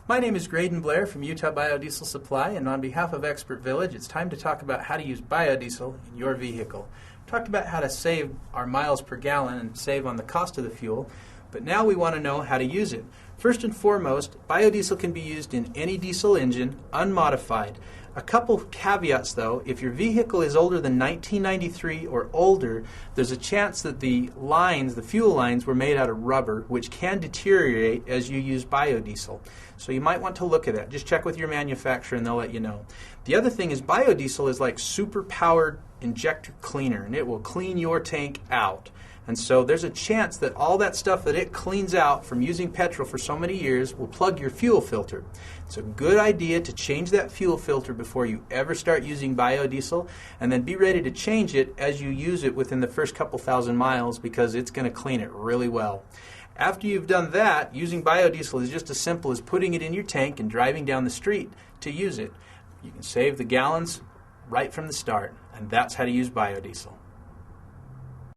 My name is Graydon Blair from Utah Biodiesel Supply, and on behalf of Expert Village, it's time to talk about how to use biodiesel in your vehicle. We talked about how to save our miles per gallon and save on the cost of the fuel, but now we want to know how to use it. First and foremost, biodiesel can be used in any diesel engine, unmodified. A couple caveats though: if your vehicle is older than 1993 or older, there's a chance that the fuel lines were made out of rubber, which can deteriorate as you use biodiesel. So you might want to look at that. Just check with your manufacturer and they'll let you know. The other thing is biodiesel is like super powered injector cleaner, and it will clean your tank out. And so there's a chance that all that stuff that it cleans out from using petrol for so many years will plug your fuel filter. It's a good idea to change that fuel filter before you ever start using biodiesel, and then be ready to change it as you use it within the first couple thousand miles, because it's going to clean it really well. After you've done that, using biodiesel is just as simple as putting it in your tank and driving down the street to use it. You can save the gallons right from the start, and that's how to use biodiesel.